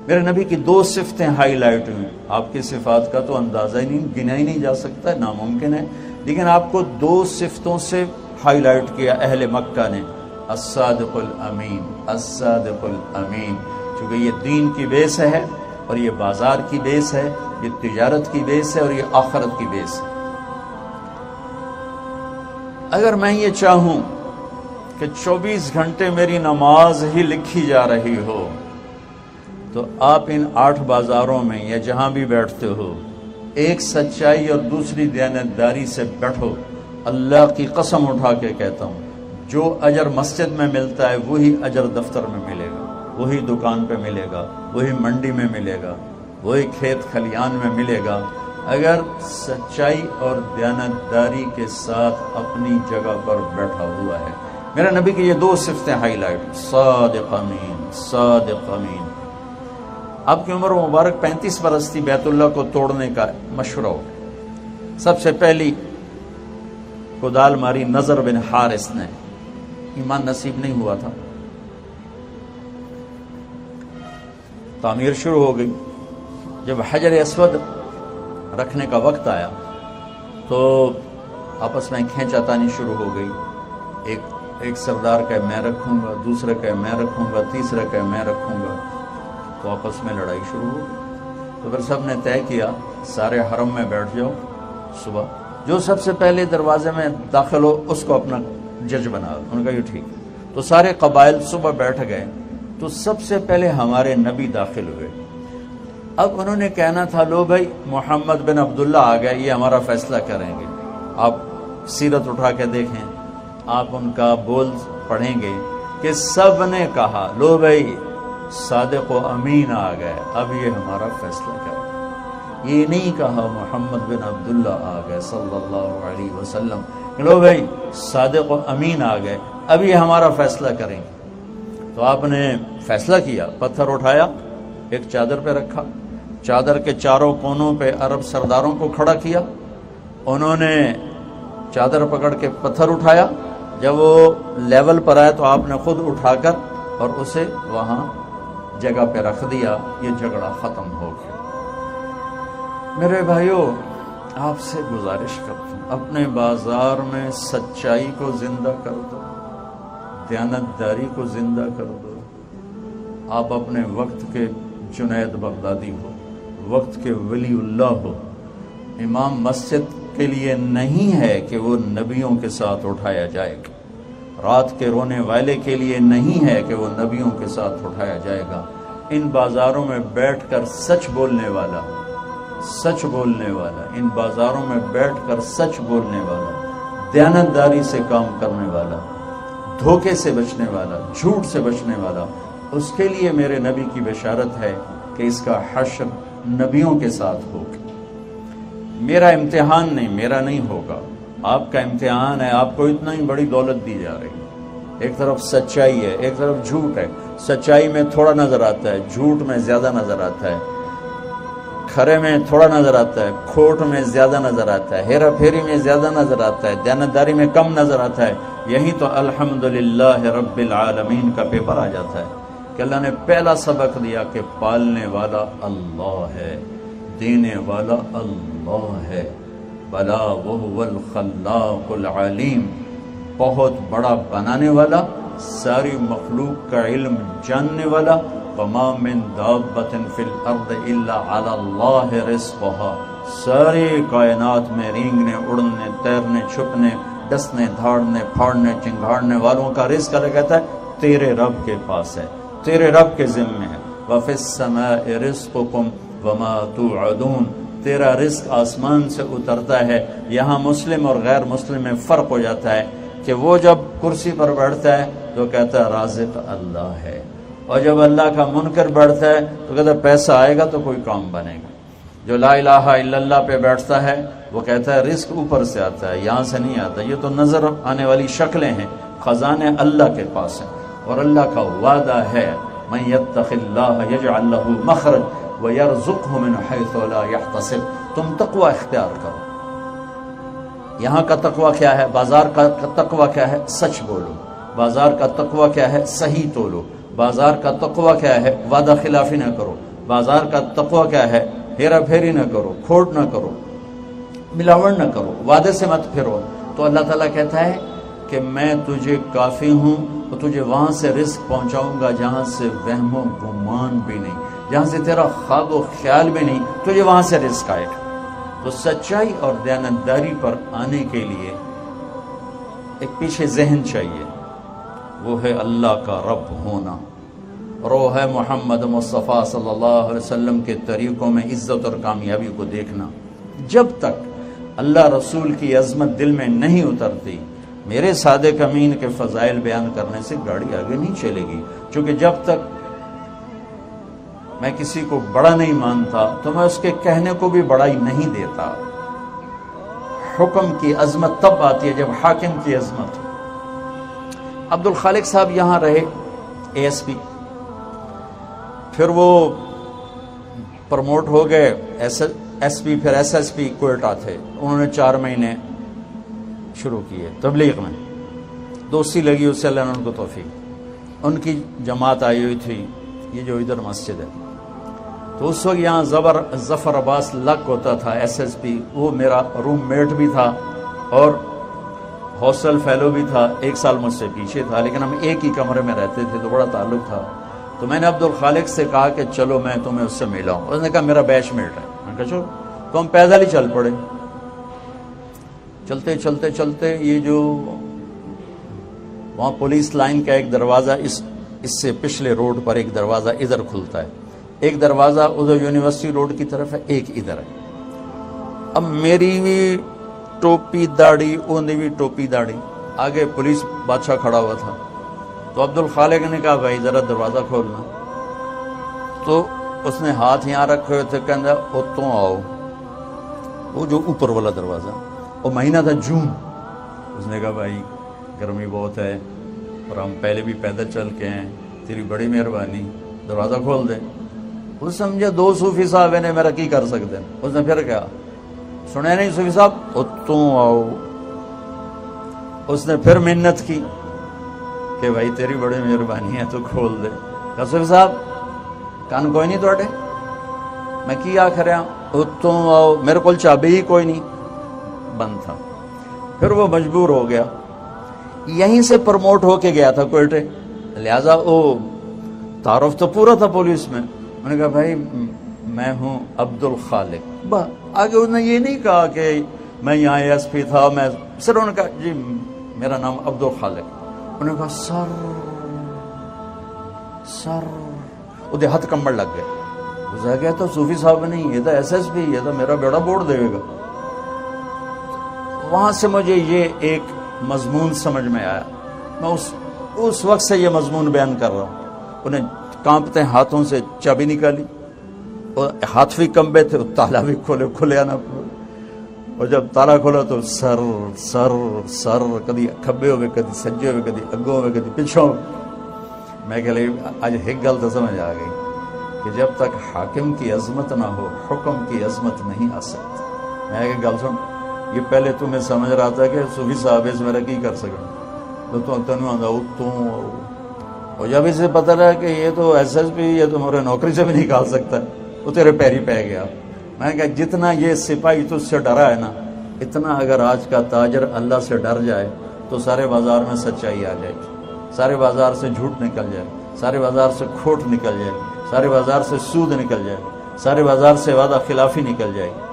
میرے نبی کی 2 صفتیں ہائی لائٹ ہوئی. آپ کی صفات کا تو اندازہ ہی نہیں، گنا ہی نہیں جا سکتا ہے، ناممکن ہے، لیکن آپ کو 2 صفتوں سے ہائی لائٹ کیا اہل مکہ نے. الصادق الامین، الصادق الامین، چونکہ یہ دین کی بیس ہے اور یہ بازار کی بیس ہے، یہ تجارت کی بیس ہے اور یہ آخرت کی بیس ہے. اگر میں یہ چاہوں کہ 24 گھنٹے میری نماز ہی لکھی جا رہی ہو تو آپ ان 8 بازاروں میں یا جہاں بھی بیٹھتے ہو ایک سچائی اور دوسری دیانتداری سے بیٹھو. اللہ کی قسم اٹھا کے کہتا ہوں، جو اجر مسجد میں ملتا ہے وہی اجر دفتر میں ملے گا، وہی دکان پہ ملے گا، وہی منڈی میں ملے گا، وہی کھیت کھلیان میں ملے گا، اگر سچائی اور دیانتداری کے ساتھ اپنی جگہ پر بیٹھا ہوا ہے. میرے نبی کی یہ 2 صفتیں ہائی لائٹ، صادق امین، صادق امین. آپ کی عمر مبارک 35 برس تھی. بیت اللہ کو توڑنے کا مشورہ ہو. سب سے پہلی کدال ماری نضر بن حارث نے. ایمان نصیب نہیں ہوا تھا. تعمیر شروع ہو گئی. جب حجر اسود رکھنے کا وقت آیا تو آپس میں کھینچاتانی شروع ہو گئی. ایک سردار کہ میں رکھوں گا، دوسرا کہ میں رکھوں گا، تیسرا کہ میں رکھوں گا. تو آپس میں لڑائی شروع ہو گئی. تو پھر سب نے طے کیا سارے حرم میں بیٹھ جاؤ. صبح جو سب سے پہلے دروازے میں داخل ہو اس کو اپنا جج بنا. انہوں نے کہا یہ ٹھیک. تو سارے قبائل صبح بیٹھ گئے. تو سب سے پہلے ہمارے نبی داخل ہوئے. اب انہوں نے کہنا تھا لو بھائی محمد بن عبداللہ آ گئے، یہ ہمارا فیصلہ کریں گے. آپ سیرت اٹھا کے دیکھیں، آپ ان کا بول پڑھیں گے کہ سب نے کہا لو بھائی صادق و امین آ گئے، اب یہ ہمارا فیصلہ کریں. یہ نہیں کہا محمد بن عبداللہ آ گئے صلی اللہ علیہ وسلم، لو بھائی صادق و امین آ گئے، اب یہ ہمارا فیصلہ کریں گے. تو آپ نے فیصلہ کیا. پتھر اٹھایا، ایک چادر پہ رکھا، چادر کے چاروں کونوں پہ عرب سرداروں کو کھڑا کیا. انہوں نے چادر پکڑ کے پتھر اٹھایا. جب وہ لیول پر آیا تو آپ نے خود اٹھا کر اور اسے وہاں جگہ پہ رکھ دیا. یہ جھگڑا ختم ہو گیا. میرے بھائیوں، آپ سے گزارش کرتا ہوں اپنے بازار میں سچائی کو زندہ کر دو، دیانتداری کو زندہ کر دو. آپ اپنے وقت کے جنید بغدادی ہو، وقت کے ولی اللہ ہو. امام مسجد کے لیے نہیں ہے کہ وہ نبیوں کے ساتھ اٹھایا جائے گا. رات کے رونے والے کے لیے نہیں ہے کہ وہ نبیوں کے ساتھ اٹھایا جائے گا. ان بازاروں میں بیٹھ کر سچ بولنے والا، سچ بولنے والا، ان بازاروں میں بیٹھ کر سچ بولنے والا، دیانتداری سے کام کرنے والا، دھوکے سے بچنے والا، جھوٹ سے بچنے والا، اس کے لیے میرے نبی کی بشارت ہے کہ اس کا حشر نبیوں کے ساتھ ہوگا. میرا امتحان نہیں، میرا نہیں ہوگا، آپ کا امتحان ہے. آپ کو اتنا ہی بڑی دولت دی جا رہی ہے. ایک طرف سچائی ہے، ایک طرف جھوٹ ہے. سچائی میں تھوڑا نظر آتا ہے، جھوٹ میں زیادہ نظر آتا ہے. کھرے میں تھوڑا نظر آتا ہے، کھوٹ میں زیادہ نظر آتا ہے، ہیرا پھیری میں زیادہ نظر آتا ہے، دیانتداری میں کم نظر آتا ہے. یہی تو الحمدللہ رب العالمین کا پیپر آ جاتا ہے کہ اللہ نے پہلا سبق دیا کہ پالنے والا اللہ ہے، دینے والا اللہ ہے. بلا وہو الخلاق العلیم، بہت بڑا بنانے والا، ساری مخلوق کا علم جاننے والا. وما من دابۃ فی الارض الا علی اللہ رزقها، ساری کائنات میں رینگنے، اڑنے، تیرنے، چھپنے، ڈسنے، دھاڑنے، پھاڑنے، چنگھاڑنے والوں کا رزق اللہ کہتا ہے تیرے رب کے پاس ہے، تیرے رب کے ذمے ہے. وفی السماء رزقکم وما توعدون، تیرا رزق آسمان سے اترتا ہے. یہاں مسلم اور غیر مسلم میں فرق ہو جاتا ہے کہ وہ جب کرسی پر بیٹھتا ہے تو کہتا ہے رازق اللہ ہے، اور جب اللہ کا منکر بیٹھتا ہے تو کہتا ہے پیسہ آئے گا تو کوئی کام بنے گا. جو لا الہ الا اللہ پہ بیٹھتا ہے وہ کہتا ہے رزق اوپر سے آتا ہے، یہاں سے نہیں آتا. یہ تو نظر آنے والی شکلیں ہیں، خزانے اللہ کے پاس ہیں. اور اللہ کا وعدہ ہے من یتق اللہ یجعل لہ مخرج ویرزقہ من حیث لا یحتسب. تم تقوی اختیار کرو. یہاں کا تقوی کیا ہے؟ بازار کا تقوی کیا ہے؟ سچ بولو. بازار کا تقوی کیا ہے؟ صحیح تولو. بازار کا تقوی کیا ہے؟ وعدہ خلافی نہ کرو. بازار کا تقوی کیا ہے؟ ہیرا پھیری نہ کرو، کھوٹ نہ کرو، ملاوٹ نہ کرو، وعدے سے مت پھرو۔ تو اللہ تعالیٰ کہتا ہے کہ میں تجھے کافی ہوں اور تجھے وہاں سے رزق پہنچاؤں گا جہاں سے وہم و گمان بھی نہیں، جہاں سے تیرا خواب و خیال بھی نہیں، تجھے وہاں سے رزق آئے گا۔ تو سچائی اور دیانتداری پر آنے کے لیے ایک پیچھے ذہن چاہیے، وہ ہے اللہ کا رب ہونا، اور وہ ہے محمد مصطفیٰ صلی اللہ علیہ وسلم کے طریقوں میں عزت اور کامیابی کو دیکھنا۔ جب تک اللہ رسول کی عظمت دل میں نہیں اترتی، میرے صادق امین کے فضائل بیان کرنے سے گاڑی آگے نہیں چلے گی، چونکہ جب تک میں کسی کو بڑا نہیں مانتا تو میں اس کے کہنے کو بھی بڑائی نہیں دیتا۔ حکم کی عظمت تب آتی ہے جب حاکم کی عظمت ہو۔ عبد الخالق صاحب یہاں رہے اے ایس پی، پھر وہ پروموٹ ہو گئے ایس پی، پھر ایس ایس پی کوئٹہ تھے۔ انہوں نے 4 مہینے شروع کیے تبلیغ میں، دوستی لگی اس سے، اللہ نے ان کو توفیق۔ ان کی جماعت آئی ہوئی تھی، یہ جو ادھر مسجد ہے، تو اس وقت یہاں ظفر عباس لک ہوتا تھا ایس ایس پی، وہ میرا روم میٹ بھی تھا اور ہاسٹل فیلو بھی تھا، 1 سال مجھ سے پیچھے تھا، لیکن ہم ایک ہی کمرے میں رہتے تھے تو بڑا تعلق تھا۔ تو میں نے عبد الخالق سے کہا کہ چلو میں تمہیں اس سے ملاؤں، اس نے کہا میرا بیچ میٹ ہے۔ میں کہا چلو، تو ہم پیدل ہی چل پڑے۔ چلتے چلتے چلتے یہ جو وہاں پولیس لائن کا ایک دروازہ، اس سے پچھلے روڈ پر ایک دروازہ ادھر کھلتا ہے، ایک دروازہ ادھر یونیورسٹی روڈ کی طرف ہے، ایک ادھر ہے۔ اب میری بھی ٹوپی داڑھی، اونی بھی ٹوپی داڑھی، آگے پولیس بادشاہ کھڑا ہوا تھا۔ تو عبد الخالق نے کہا بھائی ذرا دروازہ کھولنا، تو اس نے ہاتھ یہاں رکھے ہوئے تھے، کہنا اتوں آؤ، وہ جو اوپر والا دروازہ، وہ مہینہ تھا جون۔ اس نے کہا بھائی گرمی بہت ہے اور ہم پہلے بھی پیدل چل کے ہیں، تیری بڑی مہربانی، دروازہ کھول دے۔ اس سمجھے 2 صوفی صاحب نے میرا کی کر سکتے ہیں۔ اس نے پھر کہا سنے نہیں صوفی صاحب اتوں آؤ۔ اس نے پھر منت کی کہ بھائی تیری بڑی مہربانی ہے تو کھول دے۔ کہا صوفی صاحب کان کوئی نہیں توڑے؟ میں کی آخر اتوں آؤ، میرے کو چابی ہی کوئی نہیں، بند تھا۔ پھر وہ مجبور ہو گیا، یہیں سے پروموٹ ہو کے گیا تھا کوئٹے، لہذا وہ تعارف تو پورا تھا پولیس میں۔ میں نے کہا بھائی میں ہوں عبد الخالق، آگے اس نے یہ نہیں کہا کہ میں یہاں اے ایس پی تھا، میں صرف انہوں نے کہا جی میرا نام عبد الخالق۔ انہوں نے کہا سر وہ ہاتھ کمبڑ لگ گئے۔ گزا گیا تو صوفی صاحب نہیں، یہ تو ایس ایس پی، یہ تو میرا بیڑا بوڑ دے گا۔ وہاں سے مجھے یہ ایک مضمون سمجھ میں آیا، میں اس وقت سے یہ مضمون بیان کر رہا ہوں۔ انہیں کانپتے ہاتھوں سے چابی نکالی، اور ہاتھ بھی کمبے تھے، تالا بھی کھلے آنا، اور جب تالا کھولا تو سر سر سر، کدی کھبے ہوئے، کدی سجے ہوئے، کدی اگوں ہوئے، کدی پچھوں۔ میں کہ آج ایک گل تو سمجھ آ گئی کہ جب تک حاکم کی عظمت نہ ہو حکم کی عظمت نہیں آ سکتی۔ میں کہ گل سن، یہ پہلے تمہیں سمجھ رہا تھا کہ صوفی صاحب اس میرا کی کر سکیں، تو تنوع آتا اتوں، اور جب اسے پتہ لگا کہ یہ تو ایس ایس پی، یہ تمہارے نوکری سے بھی نکال سکتا ہے، وہ تیرے پیری پہ گیا۔ میں نے کہا جتنا یہ سپاہی تجھ سے ڈرا ہے نا، اتنا اگر آج کا تاجر اللہ سے ڈر جائے تو سارے بازار میں سچائی آ جائے گی، سارے بازار سے جھوٹ نکل جائے، سارے بازار سے کھوٹ نکل جائے، سارے بازار سے سود نکل جائے، سارے بازار سے وعدہ خلافی نکل جائے گی۔